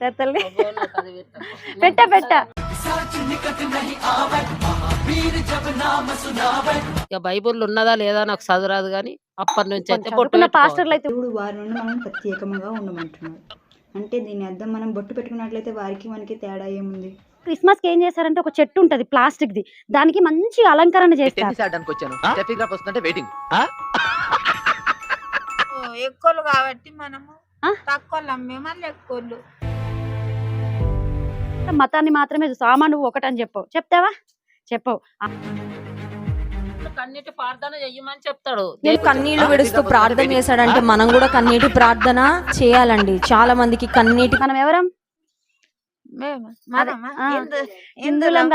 పెడతారు తల్లి. పెట్ట పెట్ట ఇక బైబుల్ ఉన్నదా లేదా నాకు చదువురాదు కానీ అప్పటి నుంచి అయితే బొట్టు చదువుకున్న పాస్టర్లు అయితే దేవుడు వారి నుండి మనం ప్రత్యేకంగా ఉండమంటున్నాడు. అంటే దీని అర్థం మనం బొట్టు పెట్టుకున్నట్లయితే వారికి మనకి తేడా ఏముంది? క్రిస్మస్ కి ఏం చేస్తారంటే ఒక చెట్టు ఉంటది ప్లాస్టిక్ ది, దానికి మంచి అలంకరణ చేస్తారు. ఎక్కువలు కాబట్టి మనము తక్కువ మళ్ళీ ఎక్కువలు మతాన్ని మాత్రమే సామా నువ్వు ఒకటని చెప్పవు, చెప్తావా? చెప్పవు. కన్నీటి ప్రార్థన చెయ్యమని చెప్తాడు. కన్నీళ్లు విడుస్తూ ప్రార్థన చేశాడంటే మనం కూడా కన్నీటి ప్రార్థన చేయాలండి. చాలా మందికి కన్నీటి మనం ఎవరం? హిందువులం.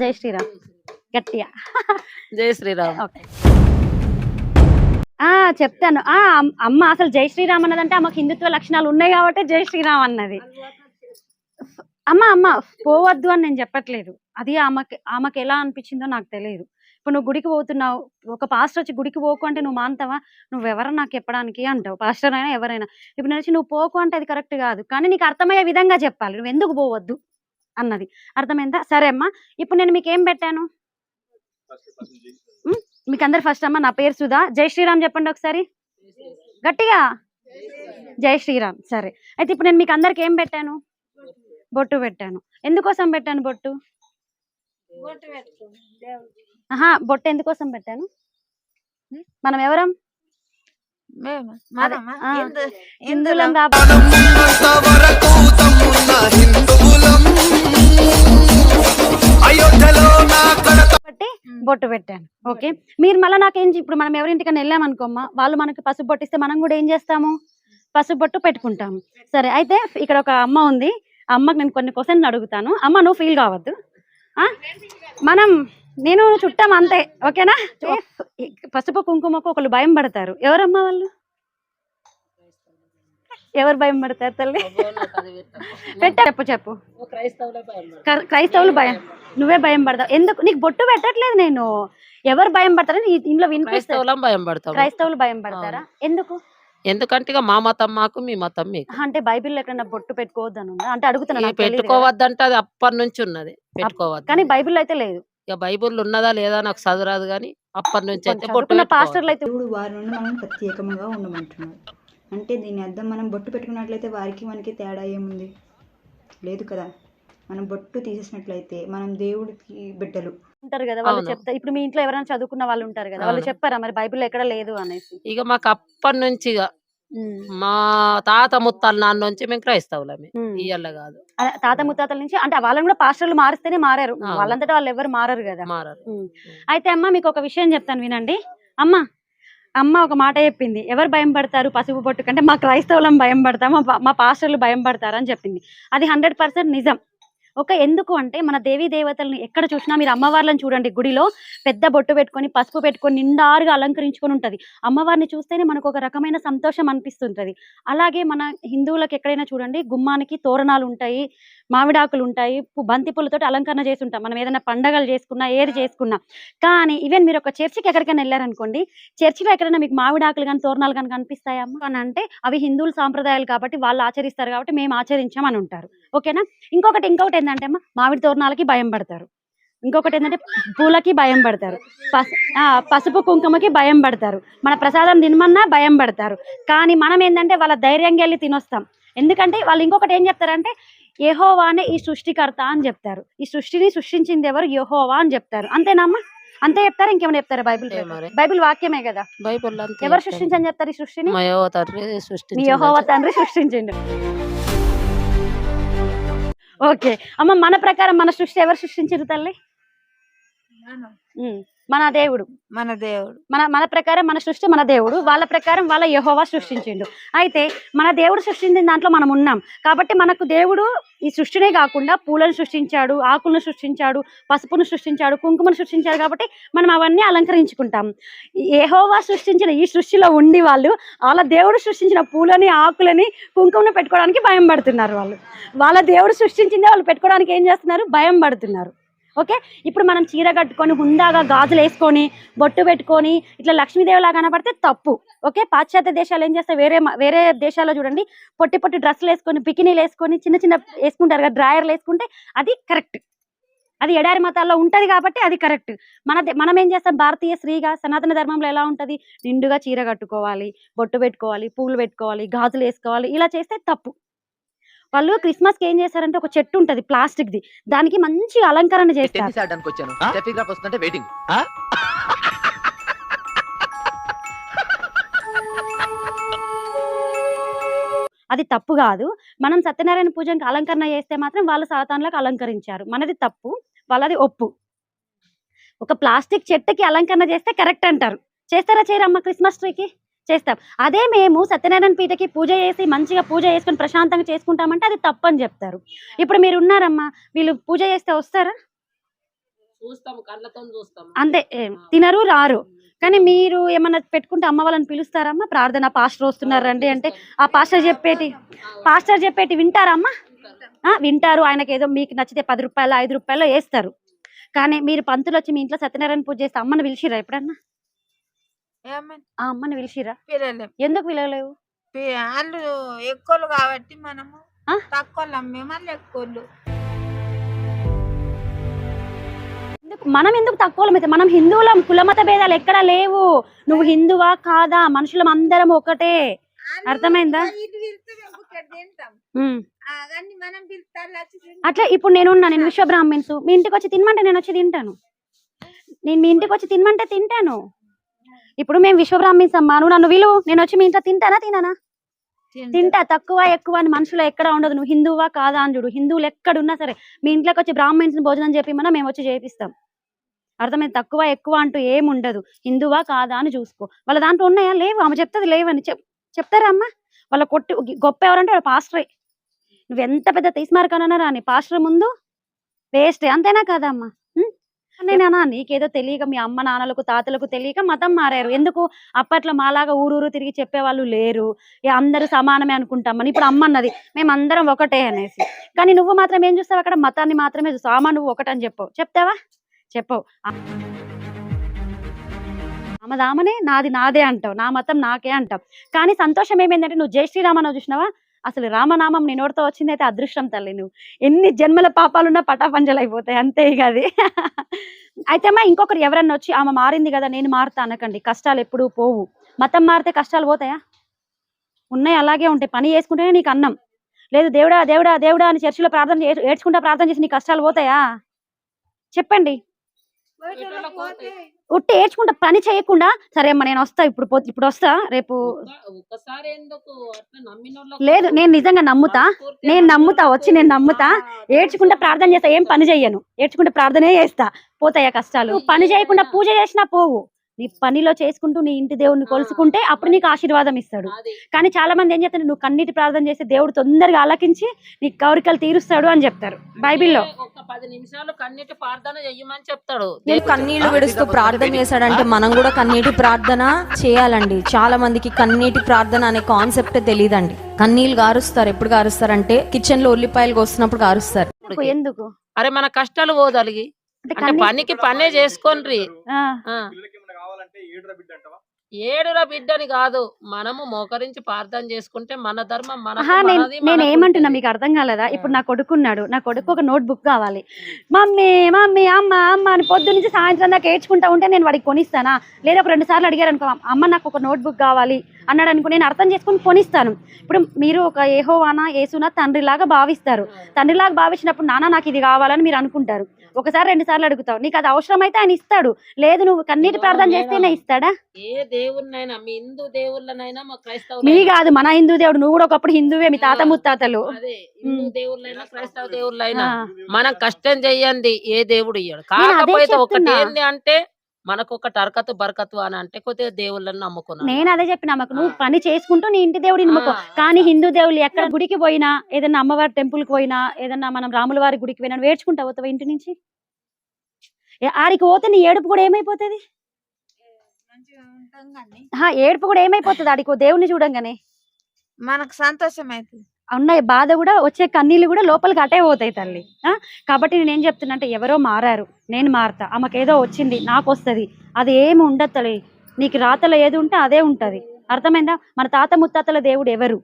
జై శ్రీరామ్ గట్టిగా. జై శ్రీరామ్. ఓకే చెప్తాను. అమ్మ అసలు జై శ్రీరామ్ అన్నదంటే ఆమెకు హిందుత్వ లక్షణాలు ఉన్నాయి కాబట్టి జై శ్రీరామ్ అన్నది. అమ్మ పోవద్దు అని నేను చెప్పట్లేదు, అది ఆమెకి ఎలా అనిపించిందో నాకు తెలియదు. ఇప్పుడు నువ్వు గుడికి పోతున్నావు, ఒక పాస్టర్ వచ్చి గుడికి పోకు అంటే నువ్వు మానతావా? నువ్వెవరో నాకు చెప్పడానికి అంటావు, పాస్టర్ అయినా ఎవరైనా. ఇప్పుడు నేను నువ్వు పోకు అంటే అది కరెక్ట్ కాదు, కానీ నీకు అర్థమయ్యే విధంగా చెప్పాలి నువ్వు ఎందుకు పోవద్దు అన్నది. అర్థమైందా? సరే అమ్మా, ఇప్పుడు నేను మీకు ఏం పెట్టాను? మీకు అందరు ఫస్ట్ అమ్మ నా పేరు సుధా. జై శ్రీరామ్ చెప్పండి ఒకసారి గట్టిగా. జై శ్రీరామ్. సరే అయితే ఇప్పుడు నేను మీకు అందరికి ఏం పెట్టాను? బొట్టు పెట్టాను. ఎందుకోసం పెట్టాను బొట్టు? బొట్టు ఎందుకోసం పెట్టాను? మనం ఎవరం? హిందువులం కాబట్టి బొట్టు పెట్టాను. ఓకే, మీరు మళ్ళీ నాకేం ఇప్పుడు మనం ఎవరింటికైనా వెళ్ళామనుకోమ్మా, వాళ్ళు మనకి పసుపు బొట్టిస్తే మనం కూడా ఏం చేస్తాము? పసుపు బొట్టు పెట్టుకుంటాము. సరే అయితే ఇక్కడ ఒక అమ్మ ఉంది, ఆ అమ్మకి నేను కొన్ని క్వశ్చన్లు అడుగుతాను. అమ్మ నువ్వు ఫీల్ కావద్దు, నేను చుట్టాం అంతే, ఓకేనా? పసుపు కుంకుమకు ఒకళ్ళు భయం పడతారు, ఎవరమ్మా వాళ్ళు? ఎవరు భయం పడతారు తల్లి? చెప్పు. క్రైస్తవులు భయం. నువ్వే భయం పడతావు ఎందుకు? నీకు బొట్టు పెట్టట్లేదు నేను. ఎవరు భయం పడతారని ఇంట్లో వినిపిస్తావు. భయం పడతాం. క్రైస్తవులు భయం పడతారా? ఎందుకు? ఎందుకంటే ఇక మా మతం మాకు, మీ మతం మీకు. అంటే బైబిల్లో ఎక్కడన్నా బొట్టు పెట్టుకోవద్దని ఉందా? అంటే అడుగుతున్నా. పెట్టుకోవద్దంటే అది అప్పటి నుంచి ఉన్నది, పెట్టుకోవద్దు. కానీ బైబిల్లో అయితే లేదు. ఇక బైబుల్ ఉన్నదా లేదా నాకు చదువురాదు కానీ అప్పటి నుంచి అయితే బొట్టు పాస్టర్లు అయితే దేవుడు వారి నుండి మనం ప్రత్యేకంగా ఉండమంటున్నాడు. అంటే దీని అర్థం మనం బొట్టు పెట్టుకున్నట్లయితే వారికి మనకి తేడా ఏముంది? లేదు కదా. మనం బొట్టు తీసేసినట్లయితే మనం దేవుడికి బిడ్డలు ఉంటారు కదా, వాళ్ళు చెప్తారు. ఇప్పుడు మీ ఇంట్లో ఎవరైనా చదువుకున్న వాళ్ళు ఉంటారు కదా, వాళ్ళు చెప్పారా మరి బైబిల్లో ఎక్కడ లేదు అనేసి? ఇక మాకు అప్పటి నుంచి మా తాత ముత్తాల నాన్న నుంచి మేము క్రైస్తవులమే, ఇయ్యాల కాదు. తాత ముత్తాతల నుంచి అంటే వాళ్ళని కూడా పాస్టర్లు మారిస్తేనే మారారు, వాళ్ళంతటా వాళ్ళు ఎవరు మారరు కదా. అయితే అమ్మ మీకు ఒక విషయం చెప్తాను వినండి. అమ్మ ఒక మాట చెప్పింది, ఎవరు భయం పడతారు పసుపు బొట్టు కంటే? మా క్రైస్తవులం భయం పడతాం, మా పాస్టర్లు భయం పడతారు అని చెప్పింది. అది 100% నిజం. ఓకే, ఎందుకు అంటే మన దేవీ దేవతలను ఎక్కడ చూసినా మీరు అమ్మవార్లను చూడండి, గుడిలో పెద్ద బొట్టు పెట్టుకొని పసుపు పెట్టుకొని నిండారుగా అలంకరించుకొని ఉంటుంది. అమ్మవారిని చూస్తేనే మనకు ఒక రకమైన సంతోషం అనిపిస్తుంటది. అలాగే మన హిందువులకు ఎక్కడైనా చూడండి, గుమ్మానికి తోరణాలు ఉంటాయి, మామిడాకులు ఉంటాయి, బంతి పూలతోటి అలంకరణ చేసి ఉంటాం మనం ఏదైనా పండగలు చేసుకున్నా ఏది చేసుకున్నా. కానీ ఈవెన్ మీరు ఒక చర్చికి ఎక్కడికైనా వెళ్ళారనుకోండి, చర్చిలో ఎక్కడైనా మీకు మామిడాకులు కానీ తోరణాలు కానీ కనిపిస్తాయమ్మా అని అంటే అవి హిందువుల సాంప్రదాయాలు కాబట్టి వాళ్ళు ఆచరిస్తారు కాబట్టి మేము ఆచరించామని ఉంటారు. ఓకేనా? ఇంకొకటి ఏంటంటే అమ్మ, మామిడి తోరణాలకి భయం పడతారు. ఇంకొకటి ఏంటంటే పూలకి భయం పడతారు, పసుపు కుంకుమకి భయం పడతారు, మన ప్రసాదం తినమన్నా భయం పడతారు. కానీ మనం ఏంటంటే వాళ్ళ ధైర్యంగా వెళ్ళి తినొస్తాం. ఎందుకంటే వాళ్ళు ఇంకొకటి ఏం చెప్తారంటే యెహోవానే ఈ సృష్టికర్త అని చెప్తారు. ఈ సృష్టిని సృష్టించింది ఎవరు? యెహోవా అని చెప్తారు. అంతేనమ్మా? అంతే చెప్తారా? ఇంకేమైనా చెప్తారా? బైబిల్ వాక్యమే కదా. బైబిల్ ఎవరు సృష్టించని చెప్తారు ఈ సృష్టిని? యెహోవా తండ్రి సృష్టించండి. ఓకే అమ్మ, మన ప్రకారం మన సృష్టి ఎవరు సృష్టించారు తల్లి? మన దేవుడు. మన ప్రకారం మన సృష్టి మన దేవుడు, వాళ్ళ ప్రకారం వాళ్ళ యెహోవా సృష్టించిండు. అయితే మన దేవుడు సృష్టించిన దాంట్లో మనం ఉన్నాం కాబట్టి మనకు దేవుడు ఈ సృష్టినే కాకుండా పూలను సృష్టించాడు, ఆకులను సృష్టించాడు, పసుపును సృష్టించాడు, కుంకుమను సృష్టించాడు. కాబట్టి మనం అవన్నీ అలంకరించుకుంటాం. యెహోవా సృష్టించిన ఈ సృష్టిలో ఉండి వాళ్ళు వాళ్ళ దేవుడు సృష్టించిన పూలని ఆకులని కుంకుమను పెట్టుకోవడానికి భయం పడుతున్నారు. వాళ్ళ దేవుడు సృష్టించిందే వాళ్ళు పెట్టుకోవడానికి ఏం చేస్తున్నారు? భయం పడుతున్నారు. ఓకే, ఇప్పుడు మనం చీర కట్టుకొని హుందాగా గాజులు వేసుకొని బొట్టు పెట్టుకొని ఇట్లా లక్ష్మీదేవిలా కనబడితే తప్పు. ఓకే, పాశ్చాత్య దేశాలు ఏం చేస్తే వేరే దేశాల్లో చూడండి పొట్టి పొట్టి డ్రెస్సులు వేసుకొని బికినీలు వేసుకొని చిన్న చిన్న వేసుకుంటారు కదా, డ్రాయర్లు వేసుకుంటే అది కరెక్ట్. అది ఎడారి మతాల్లో ఉంటది కాబట్టి అది కరెక్ట్. మనం ఏం చేస్తాం, భారతీయ స్త్రీగా సనాతన ధర్మంలో ఎలా ఉంటది, నిండుగా చీర కట్టుకోవాలి, బొట్టు పెట్టుకోవాలి, పూలు పెట్టుకోవాలి, గాజులు వేసుకోవాలి. ఇలా చేస్తే తప్పు. వాళ్ళు క్రిస్మస్ కి ఏం చేస్తారంటే ఒక చెట్టు ఉంటది ప్లాస్టిక్ ది, దానికి మంచి అలంకరణ చేస్తారు. అది తప్పు కాదు. మనం సత్యనారాయణ పూజకి అలంకరణ చేస్తే మాత్రం వాళ్ళు సాతాన్లకు అలంకరించారు, మనది తప్పు, వాళ్ళది ఒప్పు. ఒక ప్లాస్టిక్ చెట్టుకి అలంకరణ చేస్తే కరెక్ట్ అంటారు. చేస్తారా చేయరమ్మా? క్రిస్మస్ ట్రీకి చేస్తాం. అదే మేము సత్యనారాయణ పీఠకి పూజ చేసి మంచిగా పూజ చేసుకొని ప్రశాంతంగా చేసుకుంటామంటే అది తప్పు అని చెప్తారు. ఇప్పుడు మీరు ఉన్నారమ్మా, వీళ్ళు పూజ చేస్తే వస్తారా? అంతే, తినరు రారు. కానీ మీరు ఏమన్నా పెట్టుకుంటే అమ్మ వాళ్ళని పిలుస్తారమ్మా? ప్రార్థన పాస్టర్ వస్తున్నారు రండి అంటే ఆ పాస్టర్ చెప్పేటి వింటారమ్మా? వింటారు. ఆయనకి ఏదో మీకు నచ్చితే 10 రూపాయలు 5 రూపాయలు వేస్తారు. కానీ మీరు పంతులు వచ్చి మీ ఇంట్లో సత్యనారాయణ పూజ చేస్తే అమ్మని పిలిచిరా ఎప్పుడన్నా? ఆ అమ్మని పిలిచిరా? ఎందుకు పిలవలేవు? వాళ్ళు ఎక్కువలు కాబట్టి మనము తక్కువ, మేము వాళ్ళు ఎక్కువలు. మనం ఎందుకు తక్కువ? మనం హిందువులం, కులమత భేదాలు ఎక్కడా లేవు. నువ్వు హిందువా కాదా, మనుషులం అందరం ఒకటే. అర్థమైందా? అట్లా ఇప్పుడు నేను విశ్వబ్రాహ్మణ్స్, మీ ఇంటికి వచ్చి తినమంటే నేను వచ్చి తింటాను. నేను మీ ఇంటికి వచ్చి తినమంటే తింటాను. ఇప్పుడు మేము విశ్వబ్రాహ్మణ్స్ అమ్మా, నువ్వు నన్ను విలువ, నేను వచ్చి మీ ఇంట్లో తింటానా తినానా? తింటా. తక్కువ ఎక్కువ అని మనుషులు ఎక్కడ ఉండదు. నువ్వు హిందువా కాదా అని చూడు. హిందువులు ఎక్కడున్నా సరే మీ ఇంట్లోకి వచ్చి బ్రాహ్మణ్స్ భోజనం చెప్పిమన్నా మేము వచ్చి చేపిస్తాం. అర్థమైంది? తక్కువ ఎక్కువ అంటూ ఏముండదు. హిందువా కాదా అని చూసుకో. వాళ్ళ దాంట్లో ఉన్నాయా? లేవు. ఆమె చెప్తుంది లేవని చెప్తారా అమ్మ? వాళ్ళ కొట్టి గొప్ప ఎవరంటే వాళ్ళ పాస్టరే. నువ్వు ఎంత పెద్ద తీసిమార్కనన్నా రాని, పాస్టర్ ముందు వేస్ట్. అంతేనా కాదా అమ్మా? నేనా నీకేదో తెలియక, మీ అమ్మ నాన్నలకు తాతలకు తెలియక మతం మారారు. ఎందుకు? అప్పట్లో మాలాగా ఊరూరు తిరిగి చెప్పేవాళ్ళు లేరు. అందరూ సమానమే అనుకుంటామని. ఇప్పుడు అమ్మ అన్నది మేమందరం ఒకటే అనేసి. కానీ నువ్వు మాత్రం ఏం చూస్తావు? అక్కడ మతాన్ని మాత్రమే చూస్తావు. అమ్మ నువ్వు ఒకటని చెప్తావా? చెప్పవు. ఆమెదామనే నాది నాదే అంటావు, నా మతం నాకే అంటావు. కానీ సంతోషం ఏమైందంటే నువ్వు జై శ్రీరామని చూసినావా? అసలు రామనామం నీ నోటితో వచ్చిందైతే అదృష్టం తల్లి. నువ్వు ఎన్ని జన్మల పాపాలున్నా పటాపంచలు అయిపోతాయి, అంతే ఇక అది. అయితే అమ్మా, ఇంకొకరు ఎవరన్నా వచ్చి ఆమె మారింది కదా నేను మారుతా అనకండి. కష్టాలు ఎప్పుడూ పోవు. మతం మారితే కష్టాలు పోతాయా? ఉన్నాయి, అలాగే ఉంటాయి. పని చేసుకుంటేనే నీకు అన్నం లేదు. దేవుడా దేవుడా దేవుడా అని చర్చిలో ఏడ్చుకుంటా ప్రార్థన చేసి నీ కష్టాలు పోతాయా? చెప్పండి. ఉట్టి ఏడ్చుకుంటా పని చేయకుండా సరే అమ్మ నేను వస్తా, ఇప్పుడు వస్తా, రేపు లేదు. నేను నిజంగా నమ్ముతా, వచ్చి నేను నమ్ముతా, ఏడ్చుకుంటా ప్రార్థన చేస్తా, ఏం పని చెయ్యను, ఏడ్చుకుంటా ప్రార్థనే చేస్తా. పోతాయా కష్టాలు? పని చేయకుండా పూజ చేసినా పోవు. నీ పనిలో చేసుకుంటూ నీ ఇంటి దేవుడిని కొలుసుకుంటే అప్పుడు నీకు ఆశీర్వాదం ఇస్తాడు. కానీ చాలా మంది ఏం చెప్తారు, నువ్వు కన్నీటి ప్రార్థన చేస్తే దేవుడు తొందరగా ఆలకించి నీ కోరికలు తీరుస్తాడు అని చెప్తారు బైబిల్లో. 10 నిమిషాలు కన్నీటి ప్రార్థన చెయ్యమని చెప్తాడు. కన్నీళ్లు విడుస్తూ ప్రార్థన చేశాడంటే మనం కూడా కన్నీటి ప్రార్థన చేయాలండి. చాలా మందికి కన్నీటి ప్రార్థన అనే కాన్సెప్ట్ తెలియదండి. కన్నీళ్ళు గారుస్తారు. ఎప్పుడు గారుస్తారంటే కిచెన్ లో ఉల్లిపాయలు కోస్తున్నప్పుడు గారుస్తారు. ఎందుకు? అరే మన కష్టాలు పోదలిగి అంటే పనికి పనే చేసుకోండి. ఏడురా బిడ్డని కాదు, మనము మోకరించి ప్రార్థన చేసుకుంటే మన ధర్మం నేను ఏమంటున్నా మీకు అర్థం కాలేదా? ఇప్పుడు నా కొడుకున్నాడు, నా కొడుకు ఒక నోట్ బుక్ కావాలి. మమ్మీ మమ్మీ అమ్మ అమ్మ అని పొద్దు నుంచి సాయంత్రం దాకా ఏడ్చుకుంటా ఉంటే నేను వాడికి కొనిస్తానా? లేదా ఒక 2 సార్లు అడిగారు అనుకో, అమ్మ నాకు ఒక నోట్ బుక్ కావాలి అన్నాడు అనుకో, నేను అర్థం చేసుకుని కొనిస్తాను. ఇప్పుడు మీరు ఒక యెహోవానా యేసునా తండ్రిలాగా భావిస్తారు. తండ్రిలాగా భావించినప్పుడు నాన్న నాకు ఇది కావాలని మీరు అనుకుంటారు. ఒకసారి 2 సార్లు అడుగుతావు. నీకు అది అవసరం అయితే ఆయన ఇస్తాడు. లేదు నువ్వు కన్నీటి ప్రార్థన చేస్తేనే ఇస్తాడా? ఏ దేవుడినైనా, మీ హిందూ దేవుళ్ళనైనా మా క్రైస్తవ మీ కాదు, మన హిందూ దేవుడు. నువ్వు కూడా ఒకప్పుడు హిందువే, మీ తాత ముత్తాతలు. అదే హిందూ దేవుళ్ళైనా క్రైస్తవ దేవుళ్ళైనా మనం కష్టం చెయ్యండి, ఏ దేవుడు ఇయ్యాడు. కాకపోతే ఒకటి ఏంది అంటే మనకు ఒక టర్కతు బరకతు అని అంటే కొద్దిగా దేవుళ్ళని నమ్ముకున్నాను. నేను అదే చెప్పిన, నువ్వు పని చేసుకుంటూ నీ ఇంటి దేవుడిని నమ్ముకో. కానీ హిందూ దేవుళ్ళు ఎక్కడ గుడికి పోయినా, ఏదన్నా అమ్మవారి టెంపుల్ కి పోయినా, ఏదన్నా మనం రాముల వారి గుడికి పోయినా వేడ్చుకుంటావు పోతావా ఇంటి నుంచి? ఆడికి పోతే నీ ఏడుపు కూడా ఏమైపోతుంది? ఏడుపు కూడా ఏమైపోతుంది ఆడికి దేవుడిని చూడంగానే? మనకు సంతోషం అవుతుంది. ఉన్న బాధ కూడా వచ్చే కన్నీళ్ళు కూడా లోపలికి అటే పోతాయి తల్లి. కాబట్టి నేను ఏం చెప్తున్నా అంటే ఎవరో మారారు, నేను మారుతా, ఆమెకు ఏదో వచ్చింది నాకు వస్తుంది, అది ఏమి ఉండదు తల్లి. నీకు రాతలో ఏది ఉంటే అదే ఉంటుంది. అర్థమైందా? మన తాత ముత్తాతల దేవుడు ఎవరు?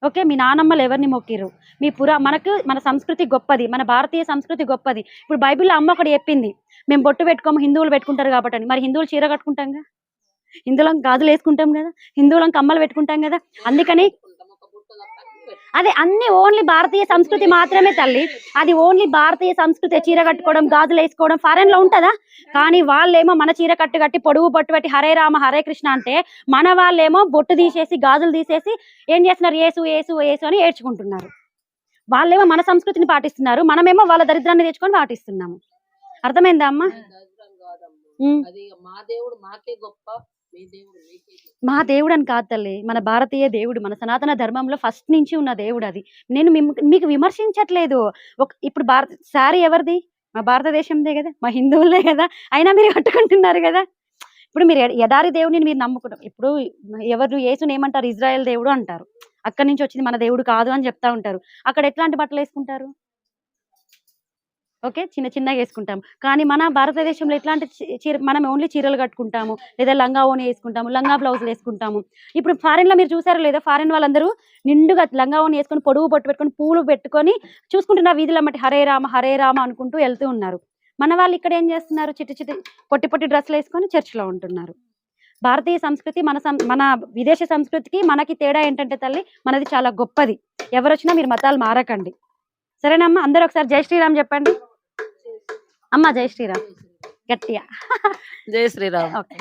ఓకే, మీ నానమ్మలు ఎవరిని మొక్కిరు? మనకు మన సంస్కృతి గొప్పది, మన భారతీయ సంస్కృతి గొప్పది. ఇప్పుడు బైబిల్లో అమ్మ ఒకటి చెప్పింది, మేము బొట్టు పెట్టుకోము, హిందువులు పెట్టుకుంటారు కాబట్టి అని. మరి హిందువులు చీర కట్టుకుంటాంగా, హిందువులం గాజులు వేసుకుంటాం కదా, హిందువులం కమ్మలు పెట్టుకుంటాం కదా. అందుకని అదే అన్ని ఓన్లీ భారతీయ సంస్కృతి మాత్రమే తల్లి. అది ఓన్లీ భారతీయ సంస్కృతి. చీర కట్టుకోవడం, గాజులు వేసుకోవడం ఫారెన్ లో ఉంటుందా? కానీ వాళ్ళేమో మన చీర కట్టి పొడుగు బొట్టు పెట్టి హరే రామ హరే కృష్ణ అంటే, మన వాళ్ళేమో బొట్టు తీసేసి గాజులు తీసేసి ఏం చేస్తున్నారు? ఏసు ఏసు ఏసు అని ఏడ్చుకుంటున్నారు. వాళ్ళేమో మన సంస్కృతిని పాటిస్తున్నారు, మనమేమో వాళ్ళ దరిద్రాన్ని తెచ్చుకొని పాటిస్తున్నాము. అర్థమైందా అమ్మా? అది మా దేవుడు మాకే గొప్ప, మీ దేవుడు మీకే గొప్ప. మా దేవుడు అని కాదు తల్లి, మన భారతీయ దేవుడు, మన సనాతన ధర్మంలో ఫస్ట్ నుంచి ఉన్న దేవుడు అది. నేను మీకు విమర్శించట్లేదు. ఇప్పుడు శారీ ఎవరిది? మా భారతదేశందే కదా, మా హిందువులే కదా, అయినా మీరు కట్టుకుంటున్నారు కదా. ఇప్పుడు మీరు ఎడారి దేవుడిని మీరు నమ్ముకుంటారు. ఇప్పుడు ఎవరు యేసుని ఏమంటారు? ఇజ్రాయెల్ దేవుడు అంటారు. అక్కడి నుంచి వచ్చింది మన దేవుడు కాదు అని చెప్తా ఉంటారు. అక్కడ ఎట్లాంటి బట్టలు వేసుకుంటారు? ఓకే, చిన్న చిన్నగా వేసుకుంటాం. కానీ మన భారతదేశంలో ఎట్లాంటి మనం ఓన్లీ చీరలు కట్టుకుంటాము, లేదా లంగా ఓని వేసుకుంటాము, లంగా బ్లౌజులు వేసుకుంటాము. ఇప్పుడు ఫారెన్లో మీరు చూసారో లేదా, ఫారెన్ వాళ్ళందరూ నిండుగా లంగా ఓని వేసుకొని పొడుగు బొట్టు పెట్టుకొని పూలు పెట్టుకొని చూసుకుంటున్న వీధిలో మట్టి హరే రామ అనుకుంటూ వెళ్తూ ఉన్నారు. మన వాళ్ళు ఇక్కడ ఏం చేస్తున్నారు? చిట్టి పొట్టి డ్రెస్సులు వేసుకొని చర్చిలో ఉంటున్నారు. భారతీయ సంస్కృతి మన విదేశీ సంస్కృతికి మనకి తేడా ఏంటంటే తల్లి, మనది చాలా గొప్పది. ఎవరు వచ్చినా మీరు మతాలు మారకండి, సరేనమ్మా? అందరూ ఒకసారి జై శ్రీరామ్ చెప్పండి. అమ్మ జై శ్రీరామ్ గట్టిగా. జై శ్రీరామ్. ఓకే.